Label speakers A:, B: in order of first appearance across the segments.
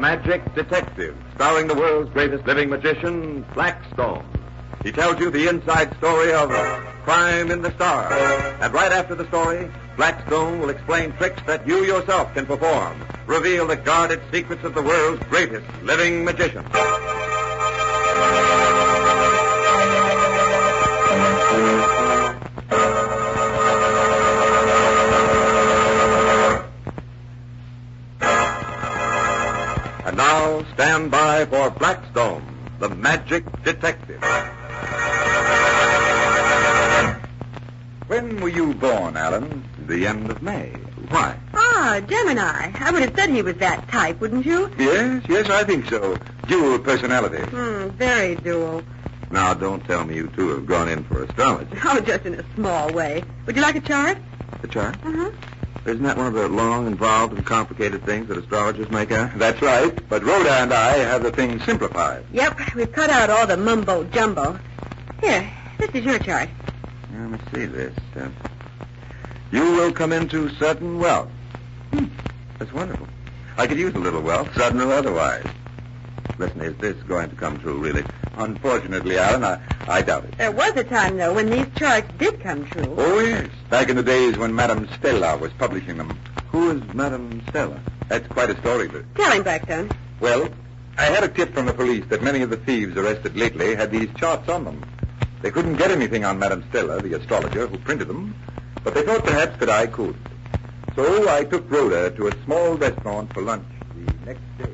A: Magic Detective, starring the world's greatest living magician, Blackstone. He tells you the inside story of crime in the stars. And right after the story, Blackstone will explain tricks that you yourself can perform, reveal the guarded secrets of the world's greatest living magician. And now, stand by for Blackstone, the Magic Detective.
B: When were you born, Alan?
A: The end of May. Why?
C: Gemini. I would have said he was that type, wouldn't you?
B: Yes, I think so. Dual personality.
C: Very dual.
A: Now, don't tell me you two have gone in for astrology.
C: Oh, just in a small way. Would you like a chart?
A: The chart?
C: Uh-huh.
A: Isn't that one of the long, involved, and complicated things that astrologers make out?
B: That's right. But Rhoda and I have the thing simplified.
C: Yep, we've cut out all the mumbo-jumbo. Here, this is your chart.
A: Let me see this. You will come into sudden wealth. That's wonderful. I could use a little wealth, sudden or otherwise. Listen, is this going to come true, really?
B: Unfortunately, Alan, I doubt it.
C: There was a time, though, when these charts did come true.
B: Oh, yes. Back in the days when Madame Stella was publishing them.
A: Who is Madame Stella?
B: That's quite a story, but...
C: Tell him, Blackstone.
B: Well, I had a tip from the police that many of the thieves arrested lately had these charts on them. They couldn't get anything on Madame Stella, the astrologer who printed them, but they thought perhaps that I could. So I took Rhoda to a small restaurant for lunch the next day.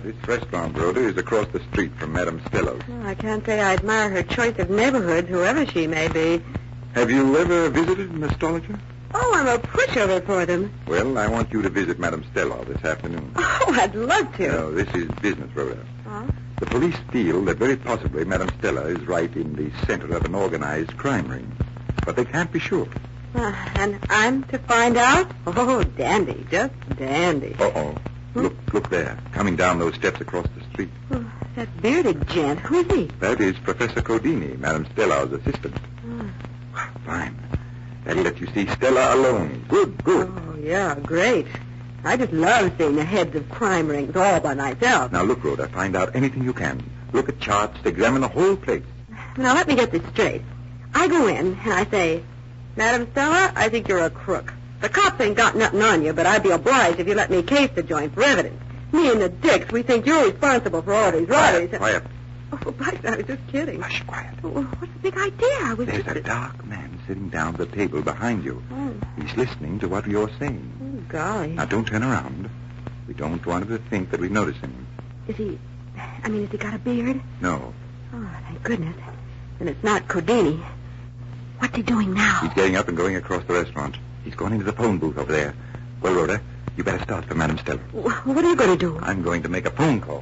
B: This restaurant, Rhoda, is across the street from Madame Stella's.
C: Oh, I can't say I admire her choice of neighborhoods, whoever she may be.
B: Have you ever visited an astrologer?
C: Oh, I'm a pushover for them.
B: Well, I want you to visit Madame Stella this afternoon.
C: Oh, I'd love to.
B: No, this is business, Rhoda.
C: Huh?
B: The police feel that very possibly Madame Stella is right in the center of an organized crime ring. But they can't be sure.
C: And I'm to find out? Oh, dandy, just dandy.
B: Uh-oh. Look there, coming down those steps across the street.
C: Oh, that bearded gent, who is he?
B: That is Professor Codini, Madame Stella's assistant. Fine. That'll let you see Stella alone. Good.
C: Oh, yeah, great. I just love seeing the heads of crime rings all by myself.
B: Now, look, Rhoda, find out anything you can. Look at charts, examine the whole place.
C: Now, let me get this straight. I go in and I say, Madam Stella, I think you're a crook. The cops ain't got nothing on you, but I'd be obliged if you let me case the joint for evidence. Me and the dicks, we think you're responsible for all these robberies.
B: Quiet.
C: Oh, Blackstone, I was just kidding.
B: Hush, quiet.
C: Oh, what's the big idea?
B: There's a dark man sitting down at the table behind you.
C: Oh.
B: He's listening to what you're saying.
C: Oh, golly.
B: Now, don't turn around. We don't want him to think that we notice him.
C: Has he got a beard?
B: No.
C: Oh, thank goodness. And it's not Codini. What's he doing now?
B: He's getting up and going across the restaurant. He's going into the phone booth over there. Well, Rhoda, you better start for Madame Stella.
C: What are you going to do?
B: I'm going to make a phone call.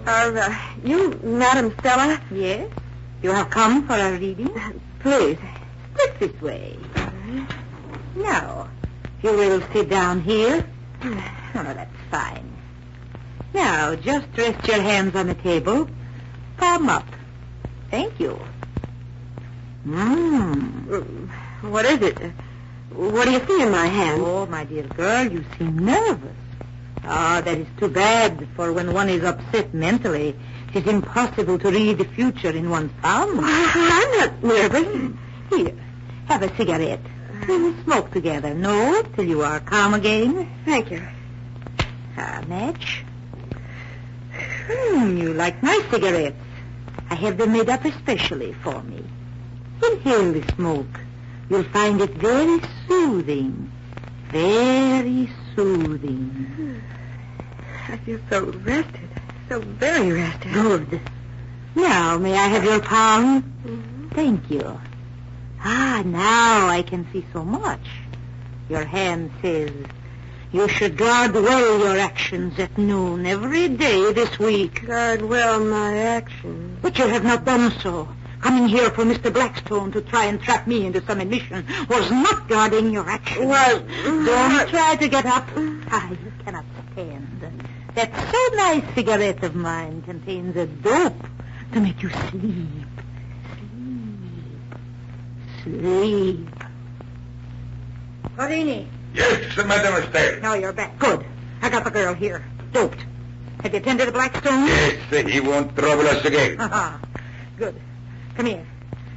C: Are you Madame Stella?
D: Yes. You have come for a reading?
C: Please.
D: Sit this way. Now, you will sit down here. Oh, that's fine. Now, just rest your hands on the table. Palm up. Thank you.
C: What is it? What do you see in my hand?
D: Oh, my dear girl, you seem nervous. Ah, that is too bad, for when one is upset mentally, it is impossible to read the future in one's palm.
C: I'm not nervous.
D: Here, have a cigarette. We will smoke together. No, till you are calm again.
C: Thank you.
D: Match. You like my cigarettes. I have them made up especially for me. Inhale the smoke. You'll find it very soothing. Very soothing.
C: I feel so rested. So very rested.
D: Good. Now, may I have your palm?
C: Mm-hmm.
D: Thank you. Now I can see so much. Your hand says, you should guard well your actions at noon every day this week.
C: Guard well my actions.
D: But you have not done so. Coming here for Mr. Blackstone to try and trap me into some admission was not guarding your actions.
C: Well,
D: don't try to get up. You cannot stand. That so nice cigarette of mine contains a dope to make you sleep. Sleep. Houdini.
B: Yes, Madame Estelle.
D: Now you're back. Good. I got the girl here. Doped. Have you attended to Blackstone?
B: Yes, he won't trouble us again.
D: Good. Come here.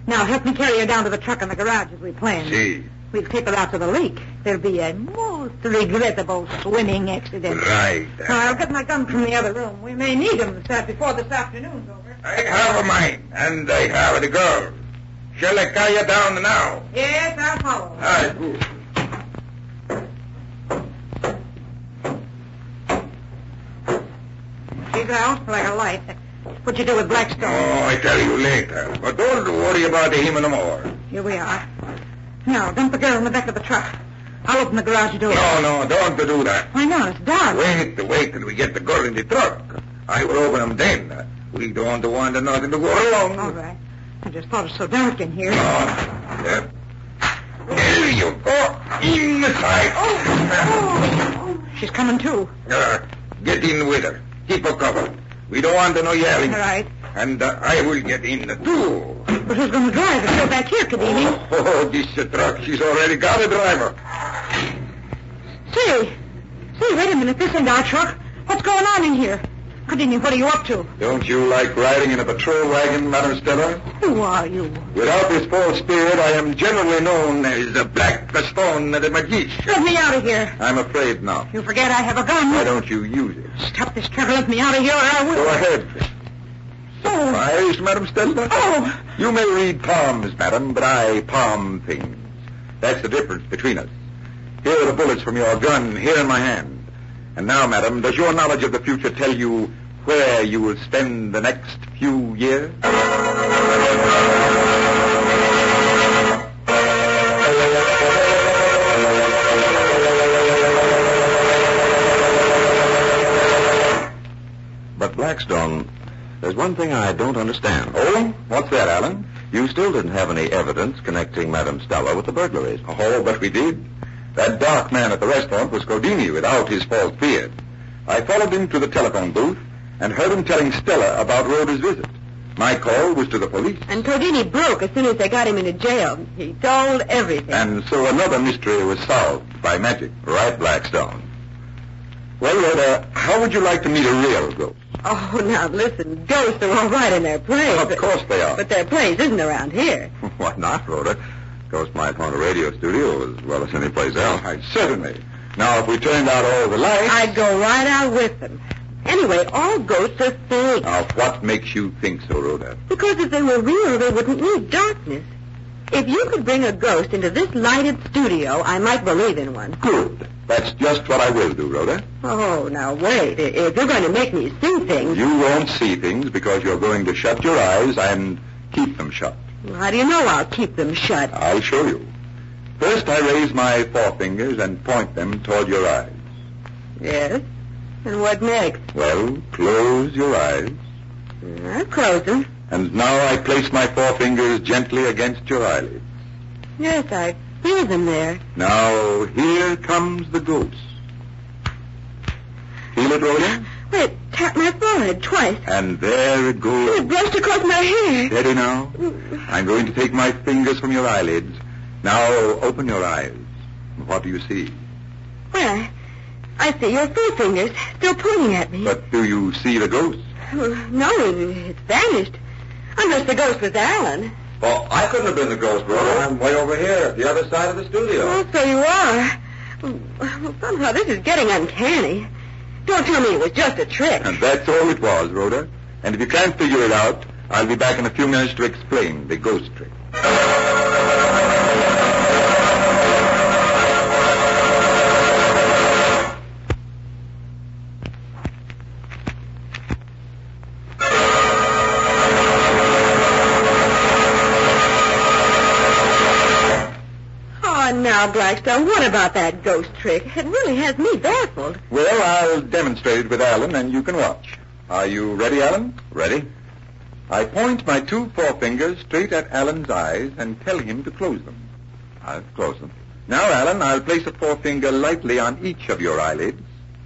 D: Now help me carry her down to the truck in the garage as we planned.
B: See.
D: We'll take her out to the lake. There'll be a most regrettable swimming accident.
B: Right.
D: Now, I'll get my gun from the other room. We may need them before this afternoon's over.
B: I have a mine, and I have the girl. Shall I carry you down now?
D: Yes, I'll follow.
B: Good.
D: She's out like a light. What'd you do with Blackstone?
B: Oh, I tell you later. But don't worry about him no more.
D: Here we are. Now, dump the girl in the back of the truck. I'll open the garage door.
B: No, don't do that.
D: Why not? It's dark.
B: Wait till we get the girl in the truck. I will open them then. We don't want nothing to go wrong.
D: All right. I just thought it was so dark in here.
B: Yeah. There you go. Inside.
D: Oh. She's coming too.
B: Get in with her. Keep her covered. We don't want no yelling.
D: All right.
B: And I will get in too.
D: But who's going to drive if you're back here, Kadini?
B: Oh, this truck, she's already got a driver.
D: Say, wait a minute. This ain't our truck. What's going on in here? Kadini, what are you up to?
B: Don't you like riding in a patrol wagon, Madam Stella?
D: Who are you?
B: Without this false spirit, I am generally known as the Blackstone, the magician.
D: Let me out of here.
B: I'm afraid not.
D: You forget I have a gun.
B: Why don't you use it?
D: Stop this truck and let me out of here, or I will.
B: Go ahead. Surprised, Madam Stella?
D: Oh.
B: You may read palms, madam, but I palm things. That's the difference between us. Here are the bullets from your gun, here in my hand. And now, madam, does your knowledge of the future tell you where you will spend the next few years?
A: But Blackstone, there's one thing I don't understand.
B: Oh? What's that, Alan?
A: You still didn't have any evidence connecting Madame Stella with the burglaries.
B: Oh, but we did. That dark man at the restaurant was Codini without his false beard. I followed him to the telephone booth and heard him telling Stella about Rhoda's visit. My call was to the police.
C: And Codini broke as soon as they got him into jail. He told everything.
B: And so another mystery was solved by magic.
A: Right, Blackstone.
B: Well, Rhoda, how would you like to meet a real ghost?
C: Oh, now listen, ghosts are all right in their place.
B: Of course they are.
C: But their place isn't around here.
A: Why not, Rhoda? Ghost might haunt a radio studio as well as any place else.
B: Certainly. Now, if we turned out all the lights...
C: I'd go right out with them. Anyway, all ghosts are fake.
B: Now, what makes you think so, Rhoda?
C: Because if they were real, they wouldn't need darkness. If you could bring a ghost into this lighted studio, I might believe in one.
B: Good. That's just what I will do, Rhoda.
C: Oh, now wait. If you're going to make me see things...
B: You won't see things because you're going to shut your eyes and keep them shut.
C: How do you know I'll keep them shut?
B: I'll show you. First, I raise my forefingers and point them toward your eyes.
C: Yes? And what next?
B: Well, close your eyes.
C: I'll close them.
B: And now I place my forefingers gently against your eyelids.
C: Yes, I feel them there.
B: Now, here comes the ghost. Feel it, Rhoda?
C: Wait, tap my forehead twice.
B: And there it goes.
C: It brushed across my hair.
B: Steady now. I'm going to take my fingers from your eyelids. Now, open your eyes. What do you see?
C: Well, I see your forefingers still pointing at me.
B: But do you see the ghost?
C: No, it's vanished. Unless the ghost was Alan.
A: Well, I couldn't have been the ghost, Rhoda. I'm way over here at the other side of the studio.
C: Oh, so you are. Well, somehow this is getting uncanny. Don't tell me it was just a trick.
B: And that's all it was, Rhoda. And if you can't figure it out, I'll be back in a few minutes to explain the ghost trick.
C: Now, Blackstone, what about that ghost trick? It really has me baffled.
B: Well, I'll demonstrate it with Alan, and you can watch. Are you ready, Alan?
A: Ready?
B: I point my two forefingers straight at Alan's eyes and tell him to close them.
A: I've closed them.
B: Now, Alan, I'll place a forefinger lightly on each of your eyelids.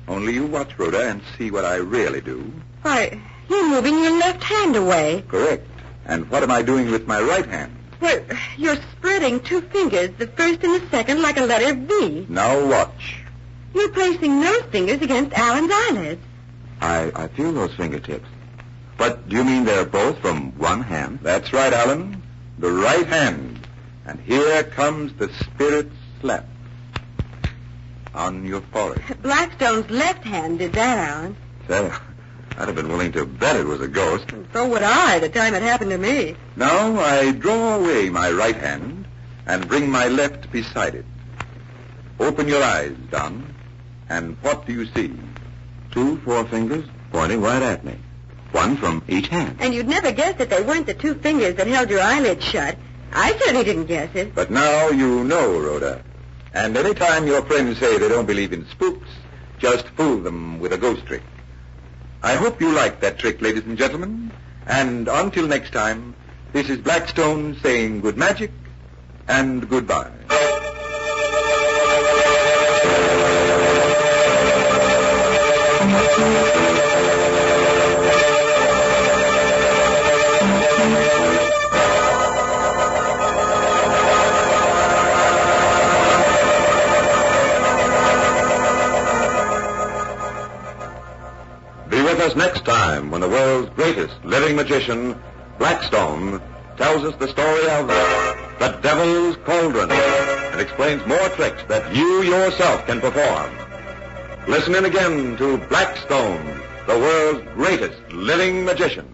B: Only you watch, Rhoda, and see what I really do.
C: Why, you're moving your left hand away.
B: Correct. And what am I doing with my right hand?
C: Well, you're spreading setting two fingers, the first and the second, like a letter V.
B: Now watch.
C: You're placing those fingers against Alan's eyelids.
A: I feel those fingertips. But do you mean they're both from one hand?
B: That's right, Alan. The right hand. And here comes the spirit's slap. On your forehead.
C: Blackstone's left hand did that, Alan.
A: Say, I'd have been willing to bet it was a ghost.
C: So would I, the time it happened to me.
B: Now I draw away my right hand and bring my left beside it. Open your eyes, Don. And what do you see?
A: 2 forefingers pointing right at me. One from each hand.
C: And you'd never guess that they weren't the two fingers that held your eyelids shut. I certainly didn't guess it.
B: But now you know, Rhoda. And any time your friends say they don't believe in spooks, just fool them with a ghost trick. I hope you like that trick, ladies and gentlemen. And until next time, this is Blackstone saying good magic and goodbye.
A: Be with us next time when the world's greatest living magician, Blackstone, tells us the story of the Devil's Cauldron and explains more tricks that you yourself can perform. Listen in again to Blackstone, the world's greatest living magician.